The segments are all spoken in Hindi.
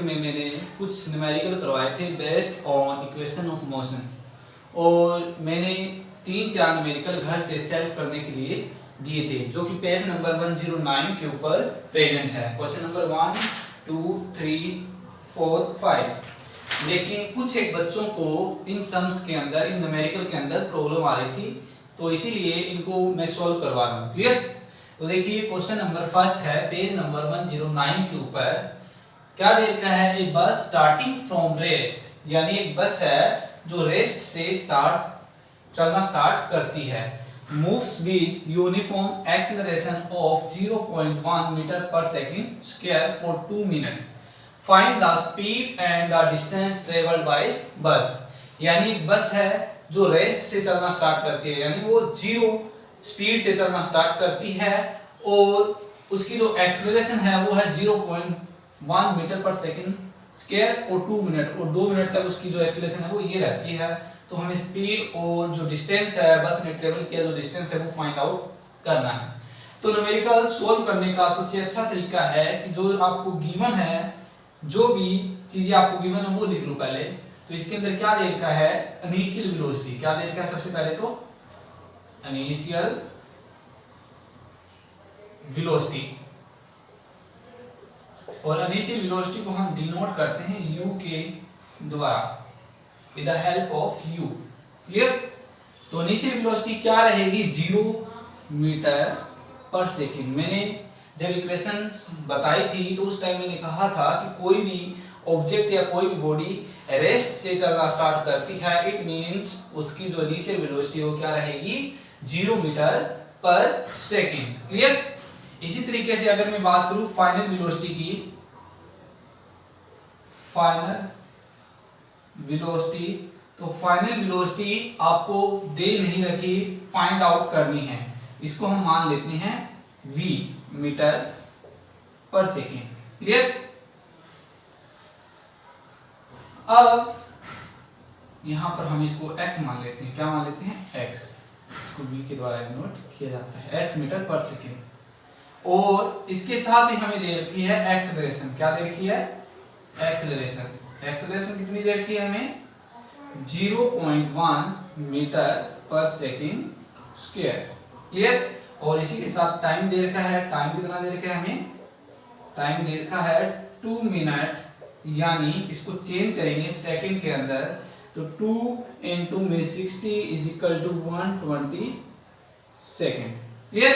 में मैंने कुछ न्यूमेरिकल करवाए थे based on equation of motion, और मैंने 3-4 न्यूमेरिकल घर से सॉल्व करने के लिए दिए थे, जो कि पेज नंबर 109 के ऊपर प्रेजेंट है। Question number 1, 2, 3, 4, 5। लेकिन कुछ एक बच्चों को इन सम्स के अंदर, इन न्यूमेरिकल के अंदर प्रॉब्लम आ रही थी, तो इसीलिए इनको मैं सॉल्व करवा रहा हूँ। क्लियर? तो देखिए क्वेश्चन नंबर फर्स्ट है पेज नंबर 109 के ऊपर। क्या दे रखा है? ए बस स्टार्टिंग फ्रॉम रेस्ट, यानी एक बस है जो रेस्ट से चलना स्टार्ट करती है। Moves with uniform acceleration of 0.1 metre per second square for 2 minute. Find the speed and the distance travelled by bus. यानी एक बस है जो रेस्ट से चलना स्टार्ट करती है, यानी वो 0 स्पीड से चलना स्टार्ट करती है, और उसकी जो एक्सेलरेशन है वो है 0.1 metre per second square for 2 minute, और 2 मिनट तक उसकी जो एक्सेलरेशन है वो ये रहती है। तो हमें स्पीड और जो डिस्टेंस है, बस ने ट्रेवल किया जो डिस्टेंस है, वो फाइंड आउट करना है। तो न्यूमेरिकल सोल्व करने का सबसे अच्छा तरीका है कि जो आपको गिवन है, जो भी चीजें आपको गिवन है वो लिख लो पहले। तो इसके अंदर क्या दे रखा है? Initial velocity. क्या दे रखा है? सबसे पहले तो इनिशियल वेलोसिटी, और इनिशियल वेलोसिटी को हम डिनोट करते हैं u के द्वारा, with the help of u। Clear? तो इनिशियल वेलोसिटी क्या रहेगी? 0 मीटर पर सेकंड। मैंने जब इक्वेशन बताई थी तो उस टाइम मैंने कहा था कि कोई भी ऑब्जेक्ट या कोई भी बॉडी रेस्ट से चलना स्टार्ट करती है, इट मींस उसकी जो इनिशियल वेलोसिटी वो क्या रहेगी? 0 मीटर पर सेकंड। क्लियर? इसी तरीके से अगर मैं बात करूं फाइनल वेलोसिटी की, फाइनल वेलोसिटी, तो फाइनल वेलोसिटी आपको दे नहीं रखी, फाइंड आउट करनी है। इसको हम मान लेते हैं v metre per second. Clear? अब यहां पर हम इसको x मान लेते हैं। क्या मान लेते हैं? x। इसको v के द्वारा डिनोट किया जाता है, x मीटर पर सेकेंड। और इसके साथ ही हमें दे रखी है एक्सेलरेशन। क्या दे रखी है? एक्सेलरेशन। एक्सेलरेशन कितनी दे रखी है हमें? 0.1 metre per second square. Clear? और इसी के साथ टाइम दे रखा है। टाइम कितना दे रखा है हमें? टाइम दे रखा है 2 मिनट, यानी इसको चेंज करेंगे सेकंड के अंदर, तो 2 into में 60 is equal to 120 second. Clear?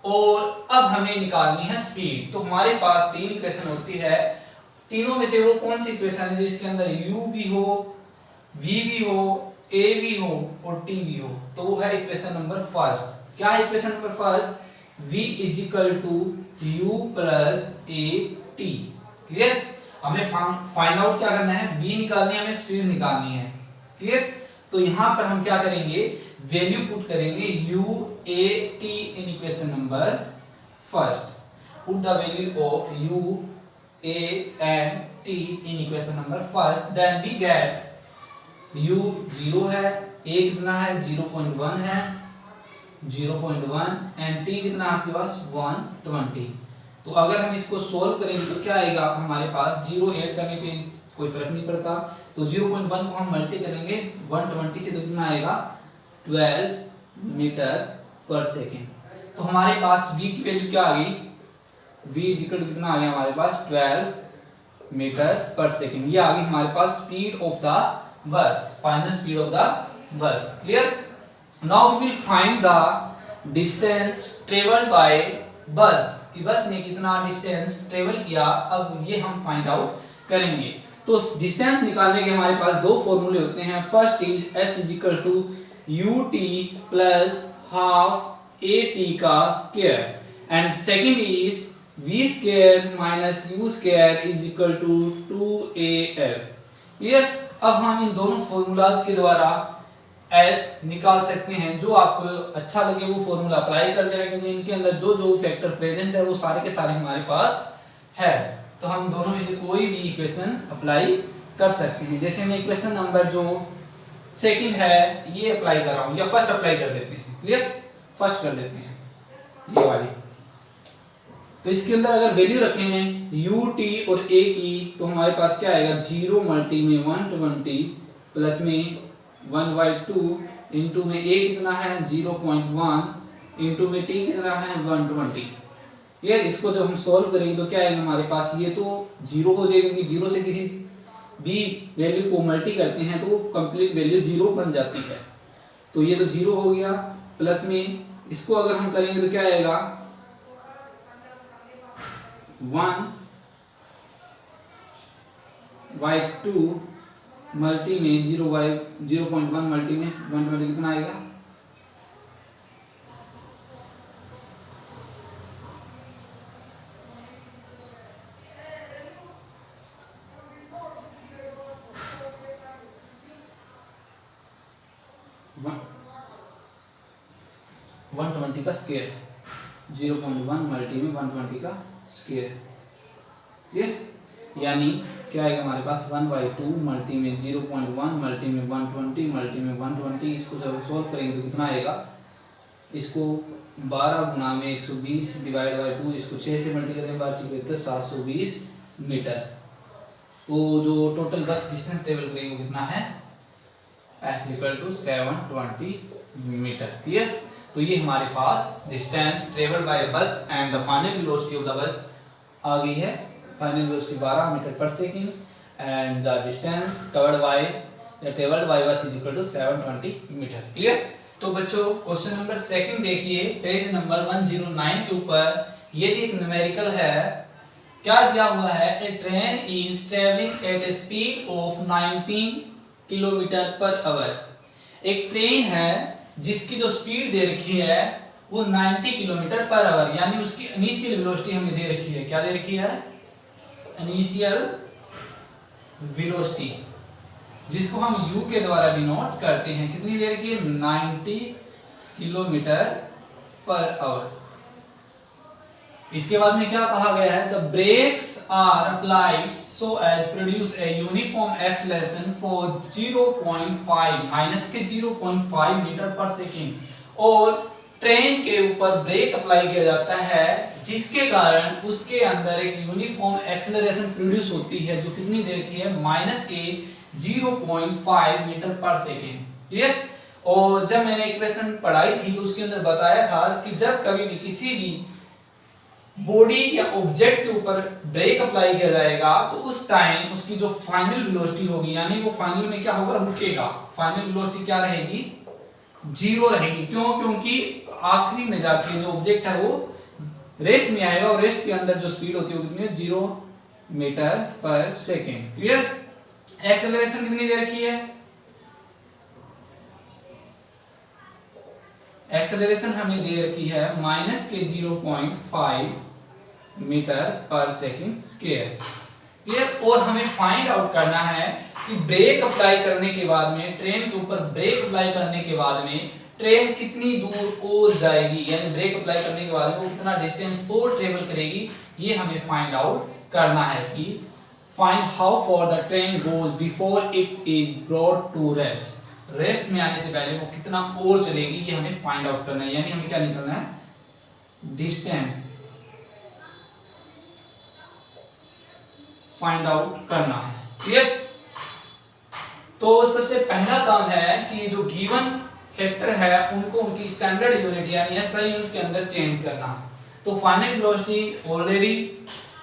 और अब हमें निकालनी है स्पीड। तो हमारे पास 3 इक्वेशन होती है, तीनों में से वो कौन सी इक्वेशन है जिसके अंदर u भी हो, v भी हो, a भी हो और t भी हो? तो वो है इक्वेशन नंबर फर्स्ट। क्या है equation number first? v is equal to u plus a t। Clear? हमें फाइंड आउट क्या करना है? v निकालनी है, हमें स्पीड निकालनी है। क्लियर? तो यहां पर हम क्या करेंगे? वैल्यू पुट करेंगे u a t in equation number first. Put the value of u a and t in equation number first, then we get u 0 है, a कितना है? 0.1 है, 0.1, एंड t कितना है आपके पास? 120। तो अगर हम इसको सोल्व करेंगे तो क्या आएगा हमारे पास? 0 ऐड करने पे कोई फर्क नहीं पड़ता, तो 0.1 को हम मल्टी करेंगे 120 से, तो कितना आएगा? 12 मीटर पर सेकेंड। तो हमारे पास v की वैल्यू क्या आ गई? v इक्वल टू कितना आ गया हमारे पास? 12 मीटर पर सेकेंड। ये आ गई हमारे पास speed of the bus, final speed of the bus. Clear? Now we will find the distance travelled by bus, कि बस ने कितना डिस्टेंस ट्रेवल किया, अब ये हम फाइंड आउट करेंगे। तो डिस्टेंस निकालने के हमारे पास दो फॉर्मूले होते हैं। First is s is equal to ut plus half at का square, and second is v square minus u square is equal to 2as। Clear? अब हम इन दोनों फॉर्मूलाज के द्वारा s निकाल सकते हैं। जो आपको अच्छा लगे वो फॉर्मूला अप्लाई कर देना, क्योंकि इनके अंदर जो जो फैक्टर प्रेजेंट है वो सारे के सारे हमारे पास है। तो हम दोनों में से कोई भी इक्वेशन अप्लाई कर सकते हैं। जैसे मैं इक्वेशन नंबर जो सेकंड है ये अप्लाई कर रहा हूं, या फर्स्ट अप्लाई कर देते हैं। क्लियर? फर्स्ट कर देते हैं ये वाली। तो तो इसके अंदर अगर वैल्यू रखे हैं u t और a की, तो हमारे पास क्या आएगा 0 मल्टी में 120 प्लस में 1/2 इंटू में a कितना है 0.1 इंटू में t कितना है 120। क्लियर। इसको जब हम सॉल्व करेंगे तो क्या आएगा हमारे पास, ये तो जीरो हो जाएगा क्योंकि जीरो से किसी भी वैल्यू को मल्टी करते हैं तो कंप्लीट वैल्यू जीरो बन जाती है। तो ये तो जीरो हो गया, प्लस में इसको अगर हम करेंगे तो क्या आएगा 1/2 मल्टी में 0.1 मल्टी में 120 कितना आएगा 120 का स्क्वायर, 0.1 मल्टी में 120 का स्क्वायर। ठीक, यानी क्या आएगा हमारे पास 1/2 मल्टी में 0.1 मल्टी में 120 मल्टी में 120। इसको जब सॉल्व करेंगे तो कितना आएगा, इसको 12 गुना में 120 डिवाइड बाई 2, इसको 6 से मल्टी करेंगे 12 720 मीटर। तो जो टोटल बस डिस्टेंस ट्रेवल करेगी वो कितना है S equal to 720 metre. Clear. तो ये हमारे पास distance travel by bus and the final velocity of the bus आ गई है। Final velocity 12 metre per second and the distance covered by travelled by bus is equal to 720 metre. Clear. तो बच्चों क्वेश्चन नंबर सेकंड देखिए, पेज नंबर 109 के ऊपर ये भी एक न्यूमेरिकल है। क्या दिया हुआ है, a train is travelling at a speed of 19 kilometre per hour. एक ट्रेन है जिसकी जो स्पीड दे रखी है वो 90 किलोमीटर पर आवर, यानी उसकी इनिशियल वेलोसिटी हमें दे रखी है। क्या दे रखी है, इनिशियल वेलोसिटी, जिसको हम u के द्वारा डिनोट करते हैं। कितनी दे रखी है 90 किलोमीटर पर आवर। इसके बाद में क्या कहा गया है, the brakes are applied so as produce a uniform acceleration for 0.5 minus के 0.5 मीटर पर सेकेंड। और ट्रेन के ऊपर ब्रेक अप्लाई किया जाता है जिसके कारण उसके अंदर एक यूनिफॉर्म एक्सेलरेशन प्रोड्यूस होती है, जो कितनी देर की है माइनस के 0.5 मीटर पर सेकेंड। क्लियर। और जब मैंने इक्वेशन पढ़ाई थी तो उसके अंदर बताया था कि जब कभी भी किसी भी बॉडी या ऑब्जेक्ट के ऊपर ब्रेक अप्लाई किया जाएगा तो उस टाइम उसकी जो फाइनल वेलोसिटी होगी, यानी वो फाइनल में क्या होगा, रुकेगा। फाइनल वेलोसिटी क्या रहेगी, जीरो रहेगी। क्यों, क्योंकि आखिरी में जाके जो ऑब्जेक्ट है वो रेस्ट में आएगा और रेस्ट के अंदर जो स्पीड होती है वो कितनी है 0 metre per second. Clear. Acceleration कितनी दे रखी है, एक्सेलरेशन हमें दे रखी है माइनस के 0.5 metre per second square. Clear. और हमें फाइंड आउट करना है कि ब्रेक अप्लाई करने के बाद में, ट्रेन के ऊपर ब्रेक अप्लाई करने के बाद में ट्रेन कितनी दूर और जाएगी, यानी ब्रेक अप्लाई करने के बाद में वो कितना डिस्टेंस और ट्रेवल करेगी, ये हमें फाइंड आउट करना है। कि find how for the train goes before it is brought to rest. Rest में आने से पहले वो कितना और चलेगी, ये हमें फाइंड आउट करना है। यानी हमें क्या निकालना है, डिस्टेंस फाइंड आउट करना है। क्लियर। तो सबसे पहला काम है कि जो गिवन फैक्टर है उनको उनकी स्टैंडर्ड यूनिट यानी एसआई यूनिट के अंदर चेंज करना। तो फाइनल वेलोसिटी ऑलरेडी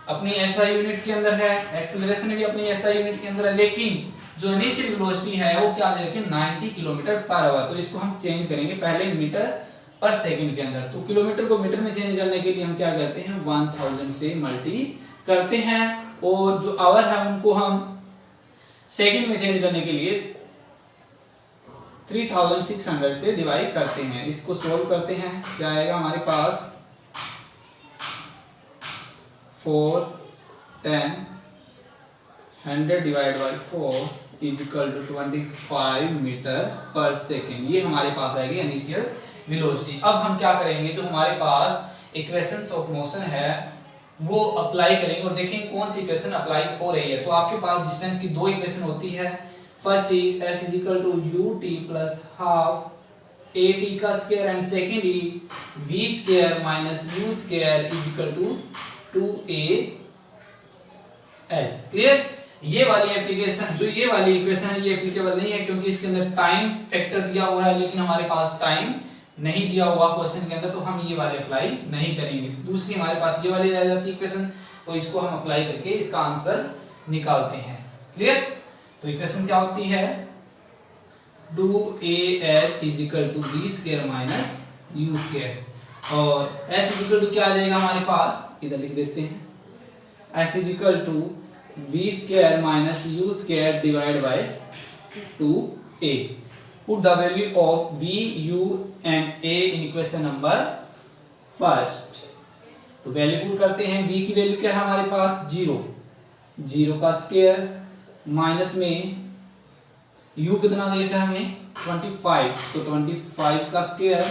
अपनी एसआई यूनिट के अंदर है, एक्सेलरेशन भी अपनी एसआई यूनिट के अंदर है, लेकिन जो इनिशियल वेलोसिटी है वो क्या दे रखी है 90 किलोमीटर पर आवर। तो इसको हम चेंज करेंगे पहले मीटर पर सेकंड के अंदर। तो किलोमीटर को मीटर में चेंज करने के लिए हम क्या करते हैं 1000 से मल्टी करते हैं, और जो आवर है उनको हम सेकंड में चेंज करने के लिए 3600 से डिवाइड करते हैं। इसको सोल्व करते हैं, क्या आएगा हमारे पास 4 10 100 divide by 4 is equal to 25 metre per second. ये हमारे पास आएगी इनिशियल वेलोसिटी। अब हम क्या करेंगे, जो हमारे पास इक्वेशंस ऑफ मोशन है वो अप्लाई करेंगे और देखेंगे कौन सी इक्वेशन अप्लाई हो रही है। तो आपके पास डिस्टेंस की दो इक्वेशन होती है। First is s is equal to ut plus half at का square and second is v square minus u square is equal to 2AS। Clear? ये वाली एप्लीकेशन, जो ये वाली इक्वेशन है, ये एप्लीकेबल नहीं है क्योंकि इसके अंदर टाइम फैक्टर दिया हुआ है, लेकिन हमारे पास टाइम नहीं दिया हुआ क्वेश्चन के अंदर, तो हम ये वाले अप्लाई नहीं करेंगे। दूसरी हमारे पास ये वाली रह जाती है इक्वेशन, तो इसको हम अप्लाई करके इसका आंसर निकालते हैं। क्लियर? तो इक्वेशन क्या होती है? 2AS equal to v square minus u square, और S इक्वल टू क्या आ जाएगा हमारे पास, इधर लिख देते हैं, S equal to v square minus u square divide by 2A। Put the value of V, U and A in equation number first। तो वैल्यू पुट करते हैं। V की वैल्यू क्या है हमारे पास? 0, 0 का स्क्वायर माइनस में U कितना दे रखा है हमें? 25, तो 25 का स्क्वायर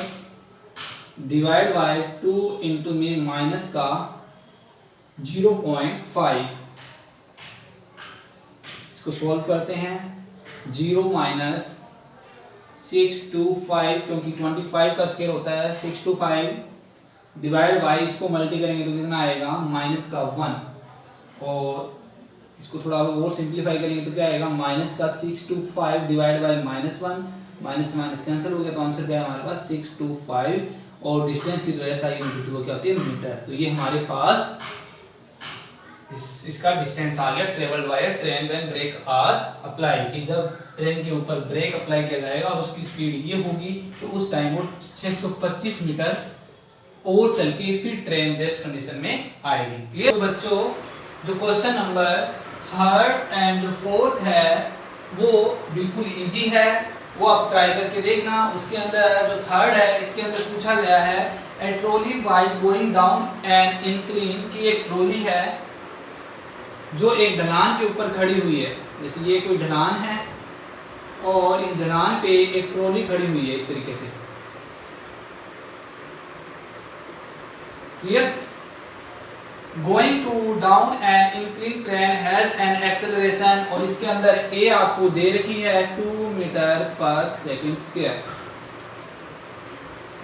डिवाइड बाय 2 इंटू में माइनस का 0.5। इसको सॉल्व करते हैं। 0 माइनस 625, क्योंकि 25 का स्क्वायर होता है 625 डिवाइड बाय, इसको मल्टी करेंगे तो कितना आएगा? माइनस का 1, और इसको थोड़ा और सिंप्लीफाई करेंगे तो क्या आएगा? माइनस का 625 divide by minus 1, minus minus cancel हो गया, तो आंसर क्या है हमारे पास? 625, और डिस्टेंस की वजह से यूनिट वो क्या होती है? मीटर। तो ये हमारे पास इसका डिस्टेंस आ गया travelled by train when brake are apply, कि जब ट्रेन के ऊपर ब्रेक अप्लाई किया जाएगा और उसकी स्पीड ये होगी, तो उस टाइम वो 625 मीटर और चल के फिर ट्रेन रेस्ट कंडीशन में आएगी। क्लियर? तो बच्चों, जो क्वेश्चन नंबर 3 एंड जो 4 है वो बिल्कुल इजी है, वो आप ट्राई करके देखना। उसके अंदर जो 3 है, इसके अंदर पूछा गया है a trolley while going down an incline, की एक ट्रॉली है जो एक ढलान के ऊपर खड़ी हुई है। जैसे ये कोई ढलान है और इस ढलान पे एक ट्रॉली खड़ी हुई है इस तरीके से। Clear? Going to down an incline plane has an acceleration, और इसके अंदर ए आपको दे रखी है 2 metre per second square.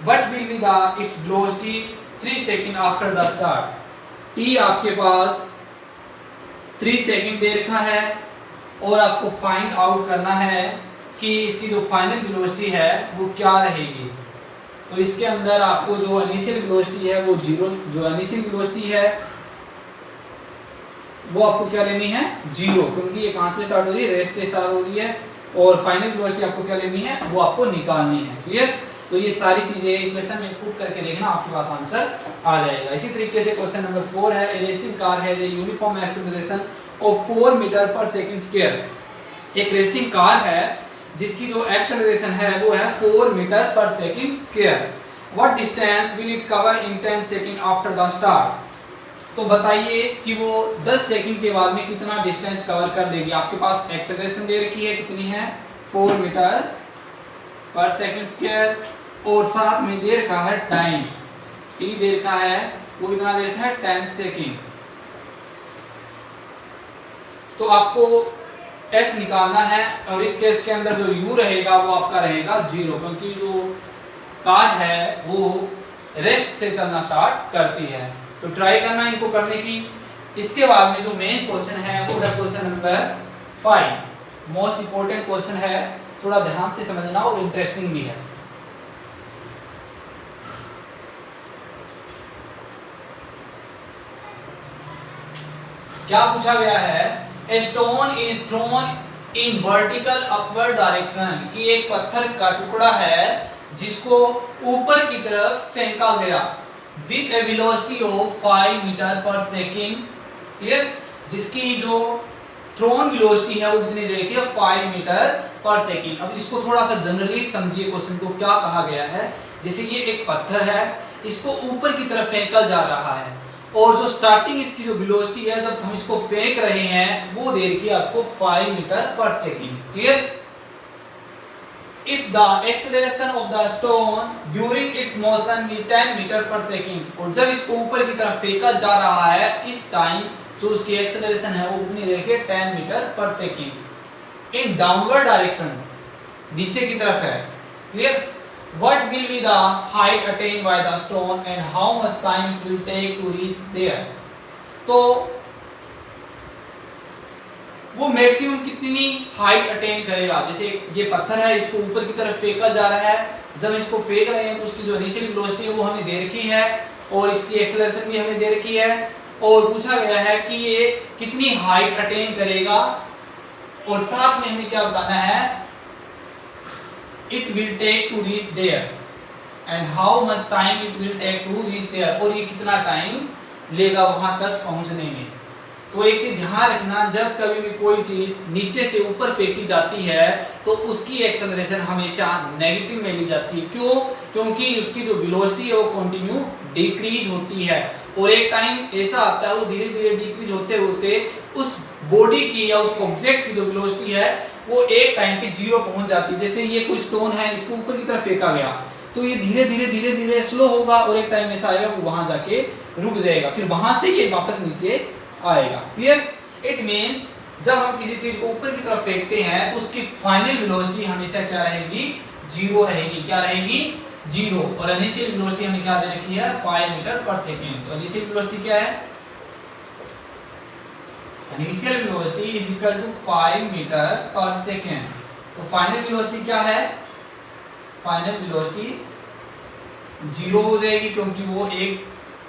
What will be the its velocity 3 second after the start. T आपके पास 3 सेकंड दे रखा है, और आपको फाइंड आउट करना है कि इसकी जो फाइनल वेलोसिटी है वो क्या रहेगी। तो इसके अंदर आपको जो इनिशियल वेलोसिटी है वो 0, जो इनिशियल वेलोसिटी है वो आपको क्या लेनी है? 0, क्योंकि ये कहां से स्टार्ट हो रही है? रेस्ट से स्टार्ट हो रही है, और फाइनल वेलोसिटी आपको क्या लेनी है? वो आपको निकालनी है। क्लियर? तो ये सारी चीजें इक्वेशन में पुट करके देखना, आपके पास आंसर आ जाएगा। इसी तरीके से क्वेश्चन नंबर 4 है, a racing car has a uniform acceleration of 4 metre per second square. एक रेसिंग कार है जिसकी जो एक्सेलरेशन है वो है 4 metre per second square. What distance will it cover in 10 second after the start. तो बताइए कि वो 10 सेकंड के बाद में कितना डिस्टेंस कवर कर देगी। आपके पास एक्सेलरेशन दे रखी है, कितनी है? 4 मीटर पर सेकंड स्क्वायर, और साथ में दे रखा है टाइम, टी दे रखा है, वो कितना दे रखा है? 10 सेकंड। तो आपको S निकालना है, और इस केस के अंदर जो U रहेगा वो आपका रहेगा 0, क्योंकि जो कार है वो रेस्ट से चलना स्टार्ट करती है। तो ट्राई करना इनको करने की। इसके बाद में जो मेन क्वेश्चन है वो है question number 5। Most important question है, थोड़ा ध्यान से समझना और इंटरेस्टिंग भी है। क्या पूछा गया है? A stone is thrown in vertical upward direction, कि एक पत्थर का टुकड़ा है जिसको ऊपर की तरफ फेंका गया with a velocity of 5 metre per second. Clear? जिसकी जो थ्रोन वेलोसिटी है वो कितनी दे रखी है? 5 मीटर पर सेकंड। अब इसको थोड़ा सा जनरली समझिए क्वेश्चन को, क्या कहा गया है। जैसे ये एक पत्थर है, इसको ऊपर की तरफ फेंका जा रहा है, और जो स्टार्टिंग इसकी जो वेलोसिटी है जब हम इसको फेंक रहे हैं वो दे रखी है आपको 5 metre per second. Clear? If the acceleration of the stone during its motion be 10 metre per second, और जब इसको ऊपर की तरफ फेंका जा रहा है इस टाइम जो उसकी एक्सेलरेशन है वो कितनी दे रखी है? 10 metre per second. In downward direction, नीचे की तरफ है। Clear? What will be the height attained by the stone and how much time it will take to reach there? तो वो मैक्सिमम कितनी हाइट अटेन करेगा। जैसे ये पत्थर है, इसको ऊपर की तरफ फेंका जा रहा है, जब इसको फेंक रहे हैं तो उसकी जो इनिशियल वेलोसिटी है वो हमें दे रखी है और इसकी एक्सेलरेशन भी हमें दे रखी है और पूछा गया है कि ये कितनी हाइट अटेन करेगा और साथ में हमें क्या बताना है, it will take to reach there and how much time it will take to reach there, और ये कितना टाइम लेगा वहां तक पहुंचने में। तो एक चीज ध्यान रखना, जब कभी भी कोई चीज नीचे से ऊपर फेंकी जाती है तो उसकी एक्सेलरेशन हमेशा नेगेटिव में ली जाती है। क्यों? क्योंकि उसकी जो वेलोसिटी है वो कंटिन्यू डिक्रीज होती है और एक टाइम ऐसा आता है वो धीरे धीरे डिक्रीज होते होते उस बॉडी की या उस ऑब्जेक्ट की जो वेलोसिटी है वो एक टाइम पे जीरो पहुंच जाती है। जैसे ये कोई स्टोन है, इसको ऊपर की तरफ फेंका गया तो ये धीरे धीरे स्लो होगा और एक टाइम ऐसा आएगा वो वहां जाके रुक जाएगा, फिर वहां से ये वापस नीचे आएगा। क्लियर? इट मींस जब हम किसी चीज को ऊपर की तरफ फेंकते हैं तो उसकी फाइनल वेलोसिटी हमेशा क्या रहेगी, जीरो रहेगी। क्या रहेगी? जीरो। और इनिशियल वेलोसिटी हमें क्या दे रखी है, 5 मीटर पर सेकेंड। तो इनिशियल वेलोसिटी क्या है, initial velocity is equal to 5 metre per second. तो फाइनल वेलोसिटी क्या है, फाइनल वेलोसिटी जीरो हो जाएगी क्योंकि वो एक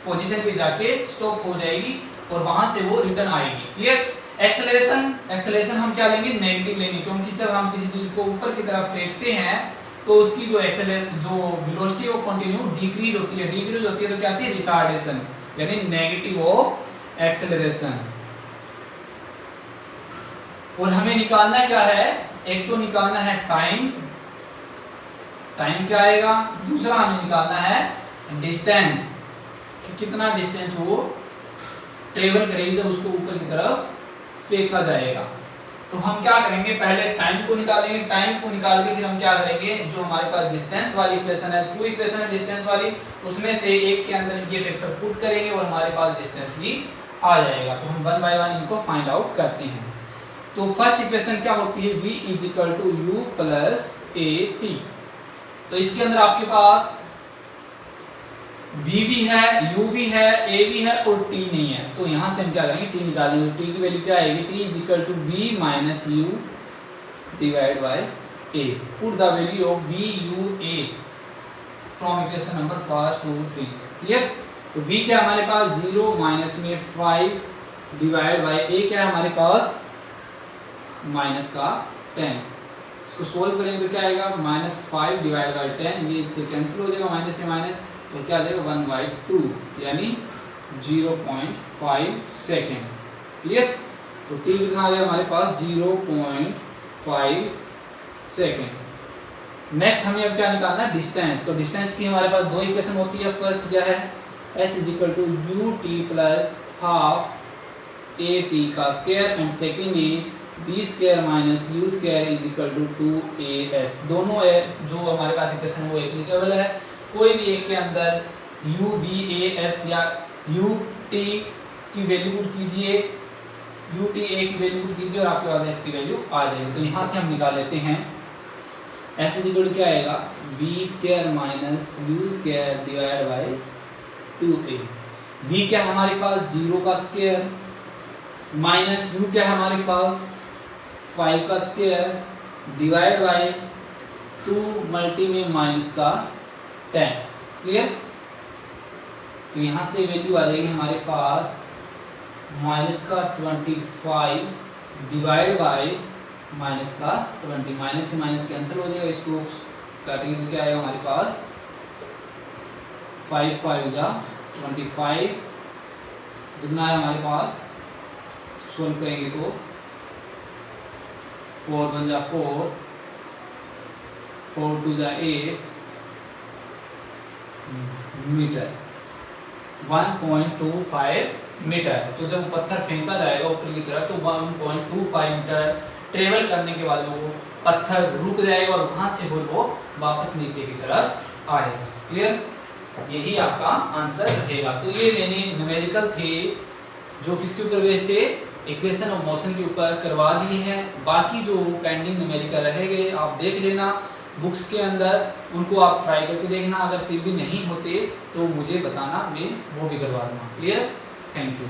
पोजीशन पे जाके स्टॉप हो जाएगी और वहां से वो रिटर्न आएगी। क्लियर? एक्सेलरेशन हम क्या लेंगे, नेगेटिव लेंगे, क्योंकि जब हम किसी चीज को ऊपर की तरफ फेंकते हैं तो उसकी जो वेलोसिटी है वो कंटिन्यू डिक्रीज होती है। डिक्रीज होती है तो क्या आती है, रिटार्डेशन, यानी नेगेटिव ऑफ एक्सेलरेशन। और हमें निकालना क्या है, एक तो निकालना है टाइम, टाइम क्या आएगा, दूसरा हमें निकालना है डिस्टेंस, कि कितना डिस्टेंस वो ट्रेवल करेगी जब उसको ऊपर की तरफ फेंका जाएगा। तो हम क्या करेंगे, पहले टाइम को निकालेंगे, टाइम को निकाल के फिर हम क्या करेंगे, जो हमारे पास डिस्टेंस वाली इक्वेशन है, टू इक्वेशन है डिस्टेंस वाली, उसमें से एक के अंदर ये फैक्टर पुट करेंगे और हमारे पास डिस्टेंस भी आ जाएगा। तो हम वन बाय वन इनको फाइंड आउट करते हैं। तो फर्स्ट इक्वेशन क्या होती है, v is equal to u plus a t. तो इसके अंदर आपके पास v भी है, u भी है, a भी है और t नहीं है। तो यहां से हम क्या करेंगे, t निकालेंगे। तो t की वैल्यू क्या आएगी, t is equal to v minus u divide by a। Put the value of v u a from equation number first 2 3। Clear? तो v क्या हमारे पास 0 माइनस में 5 डिवाइड बाय a क्या है हमारे पास माइनस का 10। इसको सोल्व करेंगे तो क्या आएगा, -5 डिवाइड बाय 10, ये इससे कैंसिल हो जाएगा, माइनस से माइनस, तो क्या आ जाएगा 1/2 यानी 0.5 सेकेंड। क्लियर? तो t कितना आ गया हमारे पास 0.5 सेकेंड। नेक्स्ट हमें अब क्या निकालना है, डिस्टेंस। तो डिस्टेंस की हमारे पास दो इक्वेशन होती है। फर्स्ट क्या है, s is equal to ut plus half at का square and second b square minus u square is equal to 2as। दोनों है जो हमारे पास इक्वेशन वो एप्लीकेबल है। कोई भी एक के अंदर u b a s या ut की वैल्यू पुट कीजिए, ut a की वैल्यू पुट कीजिए और आपके पास s की वैल्यू आ जाएगी। तो यहाँ से हम निकाल लेते हैं, s इज इक्वल टू क्या आएगा, b square minus u square divide by 2a। v क्या हमारे पास 0 का स्क्वायर माइनस u क्या है हमारे पास 5 का स्क्वायर डिवाइड बाय 2 मल्टी में माइनस का 10। क्लियर? तो यहाँ से वैल्यू आ जाएगी हमारे पास माइनस का 25 डिवाइड बाय माइनस का 20। माइनस से माइनस कैंसिल हो जाएगा, इसको काटेंगे तो क्या आएगा हमारे पास 5 5 जा 25 कितना है हमारे पास, सोल्व करेंगे तो 4 1 जा 4 4 2 जा 8 मीटर, 1.25 मीटर। तो जब पत्थर फेंका जाएगा ऊपर की तरफ तो 1.25 मीटर ट्रेवल करने के बाद वो पत्थर रुक जाएगा और वहां से वो वापस नीचे की तरफ आएगा। क्लियर? यही आपका आंसर रहेगा। तो ये मैंने न्यूमेरिकल थे जो किसके ऊपर बेस्ड थे, इक्वेशन ऑफ मोशन के ऊपर करवा दिए हैं। बाकी जो पेंडिंग न्यूमेरिकल रह गए आप देख लेना बुक्स के अंदर, उनको आप ट्राई करके देखना। अगर फिर भी नहीं होते तो मुझे बताना, मैं वो भी करवा दूंगा। क्लियर? Thank you.